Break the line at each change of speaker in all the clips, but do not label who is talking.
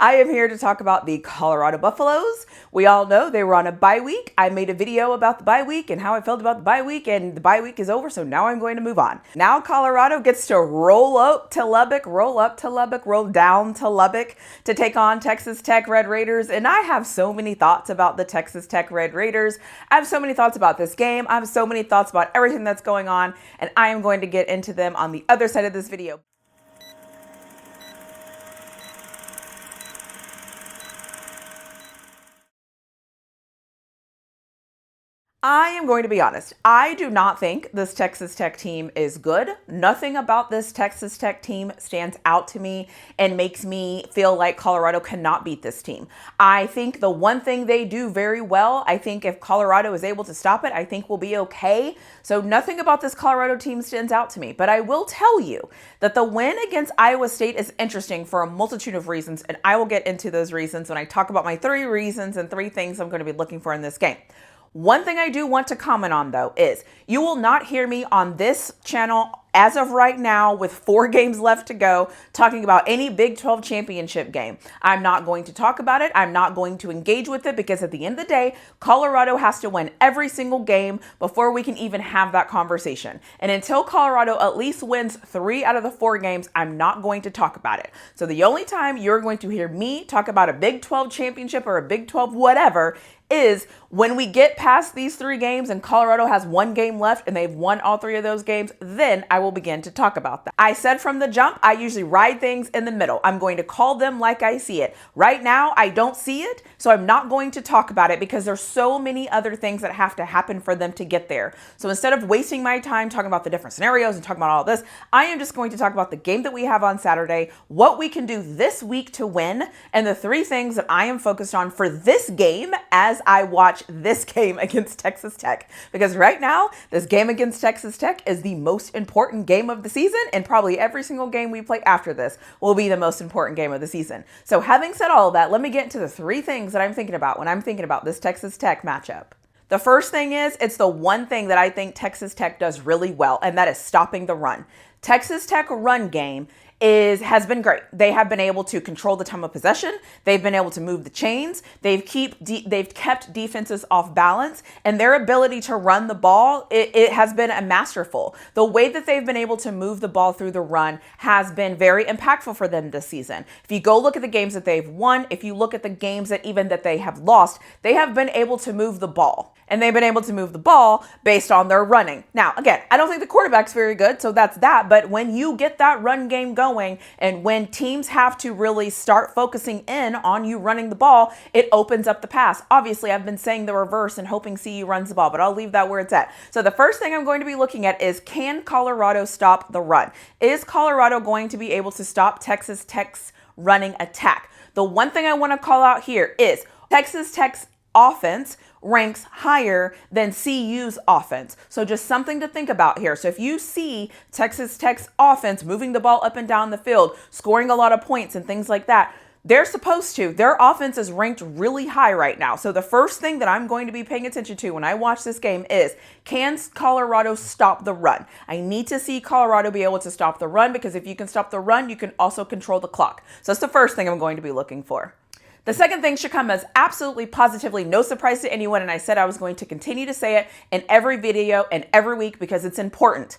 I am here to talk about the Colorado Buffaloes. We all know they were on a bye week. I made a video about the bye week and how I felt about the bye week, and the bye week is over, so now I'm going to move on. Now Colorado gets to roll up to Lubbock, roll down to Lubbock to take on Texas Tech Red Raiders, and I have so many thoughts about the Texas Tech Red Raiders. I have so many thoughts about this game. I have so many thoughts about everything that's going on, and I am going to get into them on the other side of this video. I am going to be honest. I do not think this Texas Tech team is good. Nothing about this Texas Tech team stands out to me and makes me feel like Colorado cannot beat this team. I think the one thing they do very well, I think if Colorado is able to stop it, I think we'll be okay. So nothing about this Colorado team stands out to me. But I will tell you that the win against Iowa State is interesting for a multitude of reasons, and I will get into those reasons when I talk about my 3 reasons and 3 things I'm going to be looking for in this game. One thing I do want to comment on, though, is you will not hear me on this channel as of right now with 4 games left to go talking about any Big 12 championship game. I'm not going to talk about it. I'm not going to engage with it because at the end of the day, Colorado has to win every single game before we can even have that conversation. And until Colorado at least wins 3 out of the 4 games, I'm not going to talk about it. So the only time you're going to hear me talk about a Big 12 championship or a Big 12 whatever is when we get past these 3 games and Colorado has 1 game left and they've won all 3 of those games, then I will begin to talk about that. I said from the jump, I usually ride things in the middle. I'm going to call them like I see it. Right now, I don't see it, so I'm not going to talk about it because there's so many other things that have to happen for them to get there. So instead of wasting my time talking about the different scenarios and talking about all this, I am just going to talk about the game that we have on Saturday, what we can do this week to win, and the 3 things that I am focused on for this game as I watch this game against Texas Tech. Because right now, this game against Texas Tech is the most important game of the season, and probably every single game we play after this will be the most important game of the season. So having said all of that, let me get into the 3 things that I'm thinking about when I'm thinking about this Texas Tech matchup. The first thing is, it's the one thing that I think Texas Tech does really well, and that is stopping the run. Texas Tech run game has been great. They have been able to control the time of possession. They've been able to move the chains. They've kept defenses off balance, and their ability to run the ball, it has been a masterful. The way that they've been able to move the ball through the run has been very impactful for them this season. If you go look at the games that they've won, if you look at the games that they have lost, they have been able to move the ball. And they've been able to move the ball based on their running. Now, again, I don't think the quarterback's very good, so that's that. But when you get that run game going and when teams have to really start focusing in on you running the ball, it opens up the pass. Obviously, I've been saying the reverse and hoping CU runs the ball, but I'll leave that where it's at. So the first thing I'm going to be looking at is, can Colorado stop the run? Is Colorado going to be able to stop Texas Tech's running attack? The one thing I want to call out here is Texas Tech's offense ranks higher than CU's offense. So just something to think about here. So if you see Texas Tech's offense moving the ball up and down the field, scoring a lot of points and things like that, they're supposed to. Their offense is ranked really high right now. So the first thing that I'm going to be paying attention to when I watch this game is, can Colorado stop the run? I need to see Colorado be able to stop the run, because if you can stop the run, you can also control the clock. So that's the first thing I'm going to be looking for. The second thing should come as absolutely positively no surprise to anyone, and I said I was going to continue to say it in every video and every week because it's important.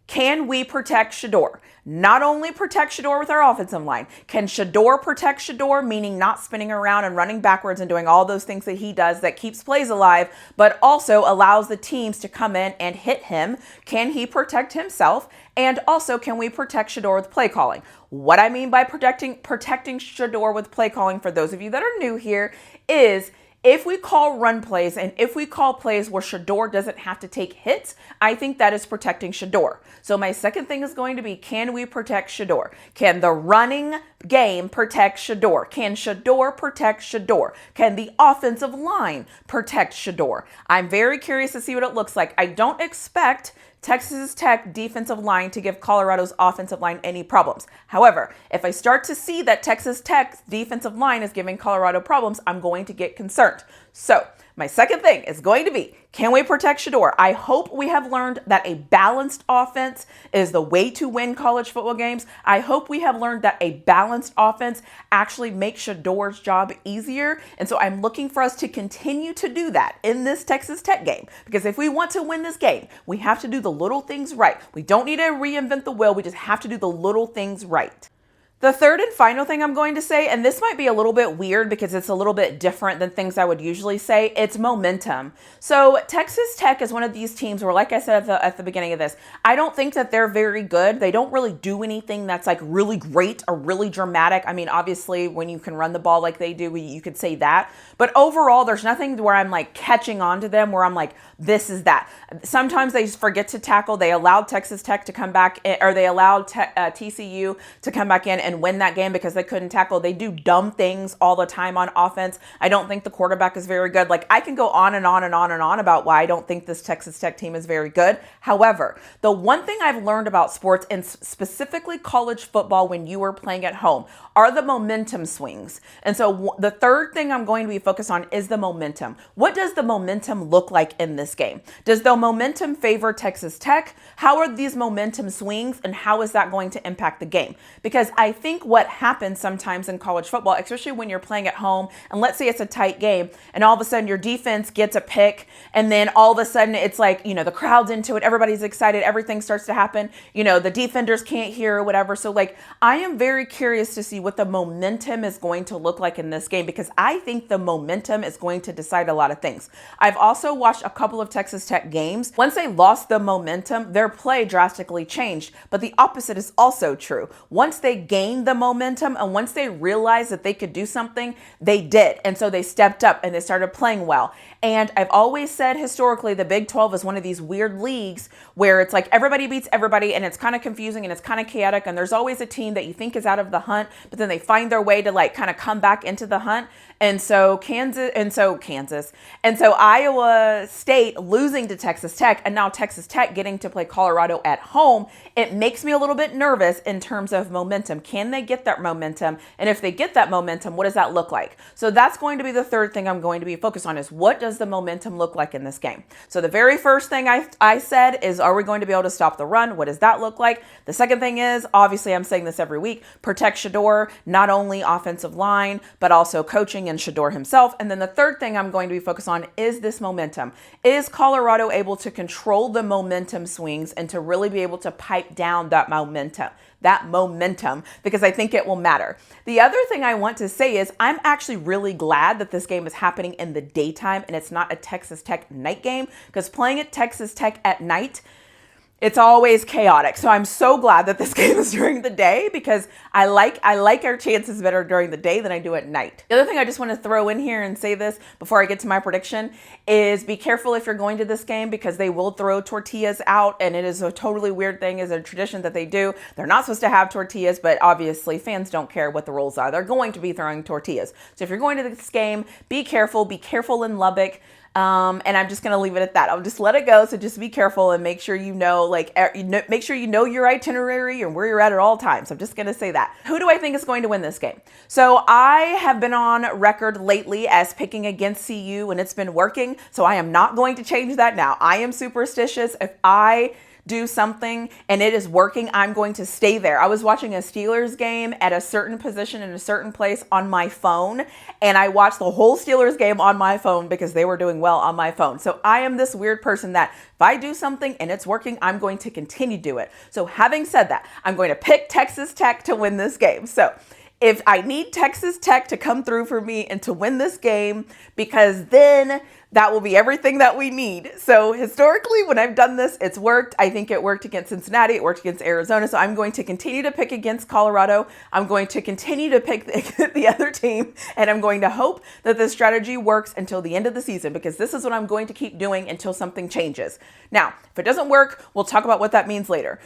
Can we protect Shedeur? Not only protect Shedeur with our offensive line, can Shedeur protect Shedeur, meaning not spinning around and running backwards and doing all those things that he does that keeps plays alive, but also allows the teams to come in and hit him? Can he protect himself? And also, can we protect Shedeur with play calling? What I mean by protecting Shedeur with play calling, for those of you that are new here, is if we call run plays and if we call plays where Shedeur doesn't have to take hits, I think that is protecting Shedeur. So my second thing is going to be, can we protect Shedeur? Can the running game protect Shedeur? Can Shedeur protect Shedeur? Can the offensive line protect Shedeur? I'm very curious to see what it looks like. I don't expect Texas Tech defensive line to give Colorado's offensive line any problems. However, if I start to see that Texas Tech's defensive line is giving Colorado problems, I'm going to get concerned. So my second thing is going to be, can we protect Shedeur? I hope we have learned that a balanced offense is the way to win college football games. I hope we have learned that a balanced offense actually makes Shedeur's job easier. And so I'm looking for us to continue to do that in this Texas Tech game. Because if we want to win this game, we have to do the little things right. We don't need to reinvent the wheel. We just have to do the little things right. The third and final thing I'm going to say, and this might be a little bit weird because it's a little bit different than things I would usually say, it's momentum. So Texas Tech is one of these teams where, like I said at the beginning of this, I don't think that they're very good. They don't really do anything that's like really great or really dramatic. I mean, obviously, when you can run the ball like they do, you could say that. But overall, there's nothing where I'm like catching on to them where I'm like, this is that. Sometimes they just forget to tackle. They allowed Texas Tech to come back, or they allowed TCU to come back in and win that game because they couldn't tackle. They do dumb things all the time on offense. I don't think the quarterback is very good. Like, I can go on and on and on and on about why I don't think this Texas Tech team is very good. However, the one thing I've learned about sports, and specifically college football when you are playing at home, are the momentum swings. And so the third thing I'm going to be focused on is the momentum. What does the momentum look like in this game? Does the momentum favor Texas Tech? How are these momentum swings, and how is that going to impact the game? Because I think what happens sometimes in college football, especially when you're playing at home, and let's say it's a tight game, and all of a sudden your defense gets a pick, and then all of a sudden it's like, the crowd's into it, everybody's excited, everything starts to happen, the defenders can't hear or whatever. So like, I am very curious to see what the momentum is going to look like in this game, because I think the momentum is going to decide a lot of things. I've also watched a couple of Texas Tech games. Once they lost the momentum, their play drastically changed, but the opposite is also true. Once they gained the momentum and once they realized that they could do something, they did. And so they stepped up and they started playing well. And I've always said historically, the Big 12 is one of these weird leagues where it's like everybody beats everybody, and it's kind of confusing and it's kind of chaotic. And there's always a team that you think is out of the hunt, but then they find their way to like kind of come back into the hunt. And so Iowa State losing to Texas Tech, and now Texas Tech getting to play Colorado at home, it makes me a little bit nervous in terms of momentum. Can they get that momentum? And if they get that momentum, what does that look like? So that's going to be the third thing I'm going to be focused on, is what does the momentum look like in this game? So the very first thing I said is, are we going to be able to stop the run? What does that look like? The second thing is, obviously I'm saying this every week, protect Shedeur, not only offensive line, but also coaching and Shedeur himself. And then the third thing I'm going to be focused on is this momentum. Is Colorado able to control the momentum swings and to really be able to pipe down that momentum? Because I think it will matter. The other thing I want to say is, I'm actually really glad that this game is happening in the daytime and it's not a Texas Tech night game, because playing at Texas Tech at night, it's always chaotic. So I'm so glad that this game is during the day, because I like our chances better during the day than I do at night. The other thing I just want to throw in here and say this before I get to my prediction is, be careful if you're going to this game, because they will throw tortillas out, and it is a totally weird thing. It's a tradition that they do. They're not supposed to have tortillas, but obviously fans don't care what the rules are. They're going to be throwing tortillas. So if you're going to this game, be careful. Be careful in Lubbock. And I'm just going to leave it at that. I'll just let it go. So just be careful and make sure make sure you know your itinerary and where you're at all times. I'm just going to say that. Who do I think is going to win this game? So I have been on record lately as picking against CU, and it's been working. So I am not going to change that now. I am superstitious. If I do something and it is working, I'm going to stay there. I was watching a Steelers game at a certain position in a certain place on my phone, and I watched the whole Steelers game on my phone because they were doing well on my phone. So I am this weird person that if I do something and it's working, I'm going to continue to do it. So having said that, I'm going to pick Texas Tech to win this game. So if I need Texas Tech to come through for me and to win this game, because then that will be everything that we need. So historically, when I've done this, it's worked. I think it worked against Cincinnati. It worked against Arizona. So I'm going to continue to pick against Colorado. I'm going to continue to pick the other team. And I'm going to hope that this strategy works until the end of the season, because this is what I'm going to keep doing until something changes. Now, if it doesn't work, we'll talk about what that means later.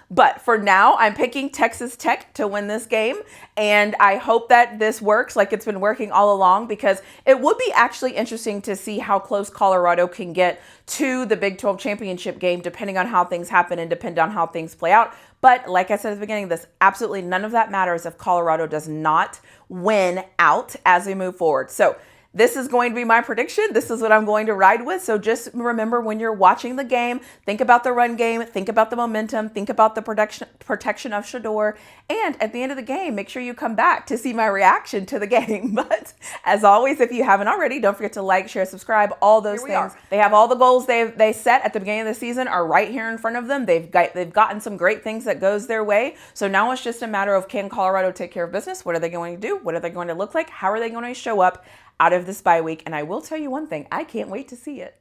But for now, I'm picking Texas Tech to win this game, and I hope that this works like it's been working all along, because it would be actually interesting to see how close Colorado can get to the Big 12 championship game, depending on how things happen and depending on how things play out. But like I said at the beginning of this, absolutely none of that matters if Colorado does not win out as we move forward. So this is going to be my prediction. This is what I'm going to ride with. So just remember, when you're watching the game, think about the run game, think about the momentum, think about the protection of Shedeur. And at the end of the game, make sure you come back to see my reaction to the game. But as always, if you haven't already, don't forget to like, share, subscribe, all those things. They have all the goals they set at the beginning of the season are right here in front of them. They've gotten some great things that goes their way. So now it's just a matter of, can Colorado take care of business? What are they going to do? What are they going to look like? How are they going to show up out of this bye week? And I will tell you one thing, I can't wait to see it.